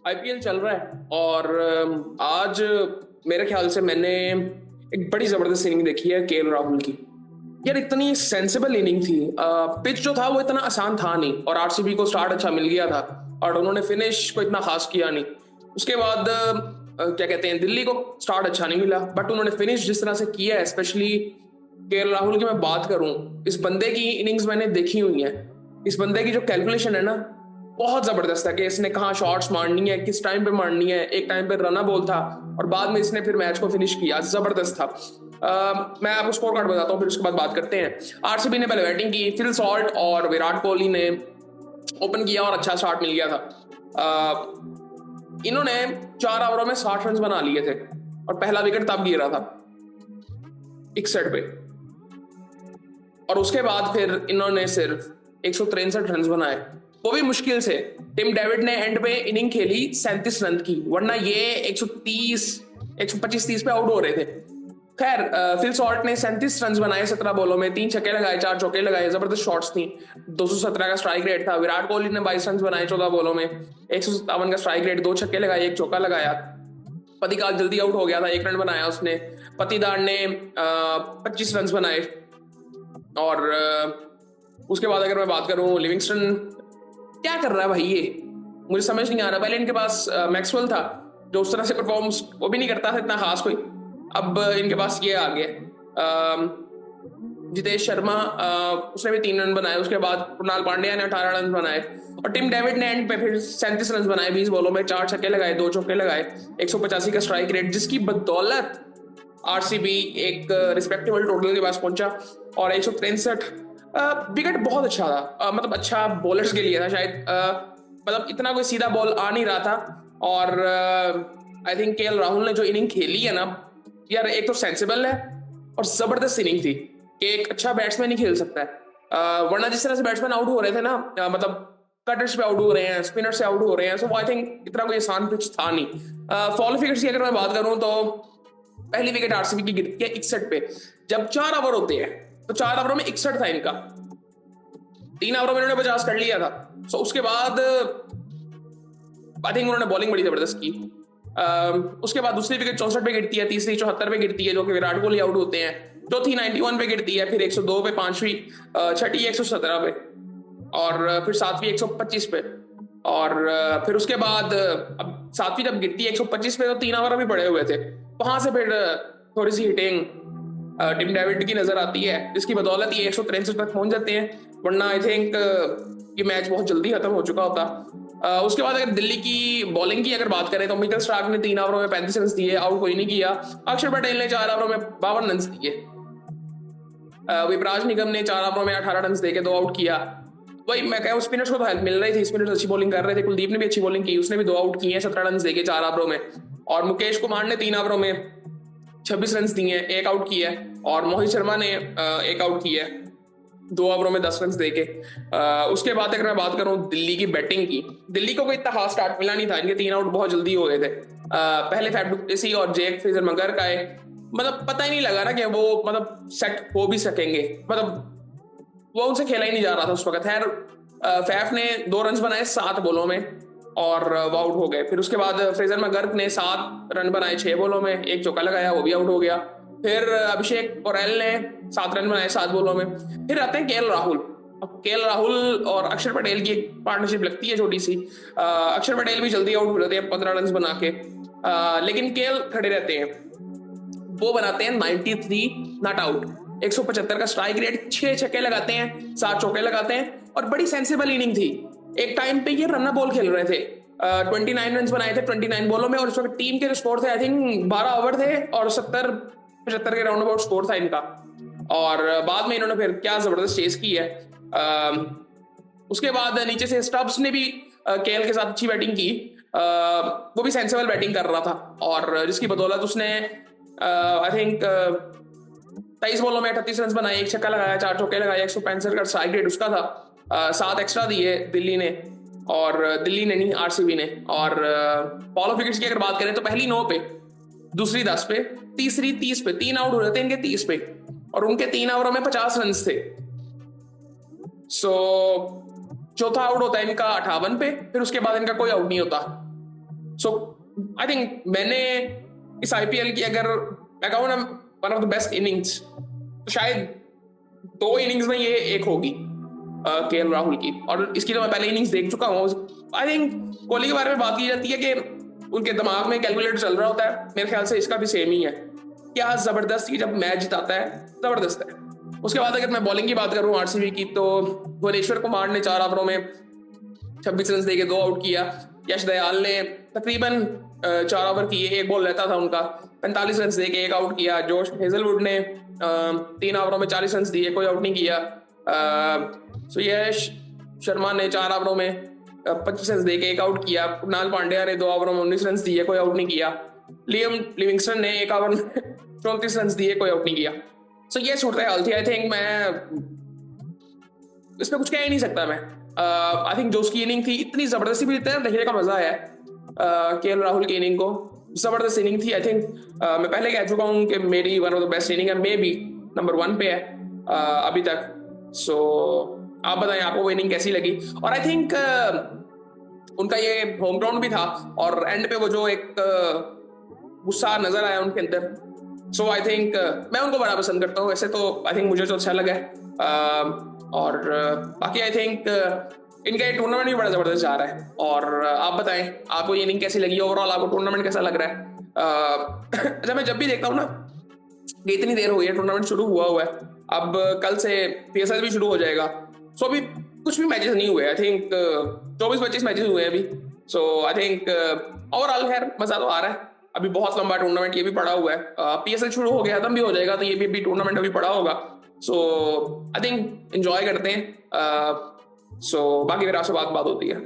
IPL चल रहा है और आज मेरे ख्याल से मैंने एक बड़ी जबरदस्त इनिंग देखी है केएल राहुल की। यार इतनी सेंसिबल इनिंग थी। पिच जो था वो इतना आसान था नहीं और आरसीबी को स्टार्ट अच्छा मिल गया था और उन्होंने फिनिश को इतना खास किया नहीं। उसके बाद क्या कहते हैं, दिल्ली को स्टार्ट अच्छा नहीं मिला बट उन्होंने फिनिश जिस तरह से किया है, स्पेशली केएल राहुल की मैं बात करूं, इस बंदे की इनिंग्स मैंने देखी हुई है। इस बंदे की जो कैलकुलेशन है ना, बहुत जबरदस्त है कि इसने कहाँ शॉट्स मारनी है, किस टाइम पे मारनी है। एक टाइम पे रना बॉल था और बाद में इसने फिर मैच को फिनिश किया, जबरदस्त था। मैं आपको स्कोर कार्ड बताता हूँ फिर उसके बाद बात करते हैं। आरसीबी ने पहले बैटिंग की, फिल सॉल्ट और विराट कोहली ने ओपन किया और अच्छा स्टार्ट मिल गया था। इन्होंने 4 ओवरों में 60 रन बना लिए थे और पहला विकेट तब गिरा था 61 पे। और उसके बाद फिर इन्होंने सिर्फ 163 रन बनाए, वो भी मुश्किल से। टिम डेविड ने एंड पे इनिंग खेली 37 रन की, वरना ये 125-30 पे आउट हो रहे थे। खैर, फिल सॉल्ट ने 37 रन बनाए 17 बॉलों में, 3 छक्के लगाए 4 चौके लगाए, जबरदस्त शॉट्स थी। 217 का स्ट्राइक रेट था। विराट कोहली ने 22 रन बनाए 14 बॉलों में, 157 का स्ट्राइक रेट, 2 छक्के लगाए 1 चौका लगाया। पतिकाल जल्दी आउट हो गया था, 1 रन बनाया उसने। पतिदार ने 25 रन बनाए। और उसके बाद अगर मैं बात करूं, लिविंगस्टन क्या कर रहा है भाई, ये मुझे समझ नहीं आ रहा। पहले इनके पास मैक्सवेल था जो उस तरह से परफॉर्म वो भी नहीं करता था इतना खास कोई। अब इनके पास ये आ गया जितेश शर्मा, उसने भी 3 रन बनाए। उसके बाद कुणाल पांड्या ने 18 रन बनाए और टिम डेविड ने एंड पे फिर 37 रन बनाए 20 बॉलों में, 4 छक्के लगाए 2 चौके लगाए, 185 का स्ट्राइक रेट, जिसकी बदौलत आरसीबी एक रिस्पेक्टेबल टोटल के पास पहुंचा। और 163 विकेट बहुत अच्छा था। मतलब अच्छा बॉलर्स के लिए था शायद। मतलब इतना कोई सीधा बॉल आ नहीं रहा था। और आई थिंक केएल राहुल ने जो इनिंग खेली है ना यार, एक तो सेंसिबल है और जबरदस्त इनिंग थी कि एक अच्छा बैट्समैन ही खेल सकता है। वरना जिस तरह से बैट्समैन आउट हो रहे थे ना, मतलब कटर्स पे आउट हो रहे हैं, स्पिनर से आउट हो रहे हैं, सो आई थिंक इतना कोई आसान पिच था नहीं। फॉलो फिगर्स की अगर मैं बात करूं तो पहली विकेट आरसीबी की गिरती है 61 पे। जब 4 ओवर होते हैं तो 4 ओवरों में 61 था इनका, 3 ओवरों में इन्होंने 50 कर लिया था। सो उसके बाद आई थिंक उन्होंने बॉलिंग बड़ी जबरदस्त की। उसके बाद दूसरी विकेट 64 पे गिरती है, तीसरी 74 पे गिरती है जो कि विराट कोहली आउट होते हैं, चौथी 91 पे गिरती है, फिर 102 पे, पांचवी, छठी 117 पे, और फिर सातवीं 125 पे। और फिर उसके बाद अब सातवीं जब गिरती है 125 पे तो 3 ओवर भी पड़े हुए थे। वहां से फिर थोड़ी सी हिटिंग टिम डेविड की नजर आती है, जिसकी बदौलत ये 163 तक पहुंच जाते हैं, वरना आई थिंक ये मैच बहुत जल्दी खत्म हो चुका होता। उसके बाद अगर दिल्ली की बॉलिंग की अगर बात करें तो मिचेल स्टार्क ने 3 ओवरों में 35 रन दिए, आउट कोई नहीं किया। अक्षर पटेल ने 4 ओवरों में 52 रन दिए। विपराज निगम ने 4 ओवरों में 18 रन देके 2 आउट किया। वही मैं कह, स्पिनर्स को तो हेल्प मिल रही थी, स्पिनर्स अच्छी बॉलिंग कर रहे थे। कुलदीप ने भी अच्छी बॉलिंग की, उसने भी 2 आउट किए हैं 17 रन देके 4 ओवरों में। और मुकेश कुमार ने 3 ओवरों में 26 रन दिए, 1 आउट किया है। और मोहित शर्मा ने 1 आउट किया है 2 ओवरों में 10 रन देके। उसके बाद अगर मैं बात करूं दिल्ली की बैटिंग की, दिल्ली को कोई इतना खास स्टार्ट मिला नहीं था, इनके 3 आउट बहुत जल्दी हो गए थे। पहले फैफ डु प्लेसी और जेक फ्रेजर मगर का है, मतलब पता ही नहीं लगा ना कि वो मतलब सेट हो भी सकेंगे, मतलब वो उनसे खेला ही नहीं जा रहा था उस वक्त। खैर, फैफ ने 2 रन बनाए 7 बॉलों में और वो आउट हो गए। फिर उसके बाद फ्रेजर मैकगर्क ने 7 रन बनाए 6 बॉलों में, 1 चौका लगाया, वो भी आउट हो गया। फिर अभिषेक पोरेल ने 7 रन बनाए 7 बॉलों में। फिर आते हैं केएल राहुल। अब केएल राहुल और अक्षर पटेल की एक पार्टनरशिप लगती है छोटी सी। अक्षर पटेल भी जल्दी आउट हो जाते हैं 15 रन बना के, लेकिन केएल खड़े रहते हैं। वो बनाते हैं 93 नॉट आउट, 175 का स्ट्राइक रेट, 6 छक्के लगाते हैं, 7 चौके लगाते हैं और बड़ी सेंसिबल इनिंग थी। एक टाइम पे ये रन बॉल खेल रहे थे। 29 रन बनाए थे 29 बॉलों में और इस वक्त टीम के जो स्कोर थे आई थिंक 12 ओवर थे और 70-75 के राउंड अबाउट स्कोर था इनका। और बाद में इन्होंने फिर क्या जबरदस्त चेस की है। उसके बाद नीचे से स्टब्स ने भी केएल के साथ अच्छी बैटिंग की। वो भी सेंसिबल बैटिंग कर रहा था और जिसकी बदौलत उसने आई थिंक 23 बॉलों में 38 रन बनाए, 1 छक्का लगाया, 4 चौके लगाए, 165 का स्ट्राइक रेट उसका था। 7 एक्स्ट्रा दिए दिल्ली ने, और दिल्ली ने नहीं, आरसीबी ने। और फॉलो फिगर्स की अगर बात करें तो पहली 9 पे, दूसरी 10 पे, तीसरी 30 पे, 3 आउट हो रहे थे इनके 30 पे और उनके 3 ओवरों में 50 रन थे। चौथा आउट होता है इनका 58 पे, फिर उसके बाद इनका कोई आउट नहीं होता। सो आई थिंक मैंने इस आईपीएल की अगर मैं कहूँ ना one of the best innings, तो शायद 2 इनिंग्स में ये एक होगी केएल राहुल की। और इसकी तो मैं पहले इनिंग्स देख चुका हूँ। आई थिंक कोहली के बारे में बात की जाती है कि उनके दिमाग में कैलकुलेटर चल रहा होता है, मेरे ख्याल से इसका भी सेम ही है। क्या जबरदस्त की जब मैच जिताता है, जबरदस्त है। उसके बाद अगर मैं बॉलिंग की बात करूं आरसीबी की, तो भुवनेश्वर कुमार ने 4 ओवरों में 26 रन देके 2 आउट किया। यश दयाल ने तकरीबन 4 ओवर किए, एक बॉल रहता था उनका, 45 रन देके 1 आउट किया। जोश हेजलवुड ने 3 ओवरों में 40 रन दिए, कोई आउट नहीं किया। सुयश शर्मा ने 4 ओवरों में 25 रन देके 1 आउट किया। कुणाल पांड्या ने 2 ओवरों में 19 रन दिए, कोई आउट नहीं किया। लियम लिविंगस्टन ने 1 ओवर में 34 रन दिए, कोई आउट नहीं किया। सो ये सूरत हाल थी। आई थिंक मैं इसमें कुछ कह ही नहीं सकता। मैं आई थिंक जो उसकी इनिंग थी इतनी जबरदस्ती भी, इतना देखने का मजा आया केएल राहुल की इनिंग को, जबरदस्त इनिंग थी। आई थिंक मैं पहले कह चुका हूँ कि मेरी one of the best inning है, मे बी नंबर 1 पे है अभी तक। सो आप बताएं आपको वो इनिंग कैसी लगी। और आई थिंक उनका ये होम ग्राउंड भी था, और एंड पे वो जो एक गुस्सा नजर आया उनके अंदर। सो आई थिंक मैं उनको बड़ा पसंद करता हूँ वैसे तो। आई थिंक मुझे तो अच्छा लगा है। और बाकी आई थिंक इनका ये टूर्नामेंट भी बड़ा जबरदस्त जा रहा है। और आप बताएं आपको ये इनिंग कैसी लगी, ओवरऑल आपको टूर्नामेंट कैसा लग रहा है। अच्छा, मैं जब भी देखता हूँ ना कि इतनी देर हो गई है, टूर्नामेंट शुरू हुआ है, अब कल से पीएसएल भी शुरू हो जाएगा। सो अभी कुछ भी मैचेस नहीं हुए। आई थिंक 24-25 मैचेस हुए हैं अभी। सो आई थिंक ओवरऑल खैर मजा तो आ रहा है। अभी बहुत लंबा टूर्नामेंट ये भी पड़ा हुआ है, पीएसएल शुरू हो गया, खत्म भी हो जाएगा, तो ये भी टूर्नामेंट अभी पड़ा होगा। सो आई थिंक एंजॉय करते हैं। सो बाकी फिर आपसे बात होती है।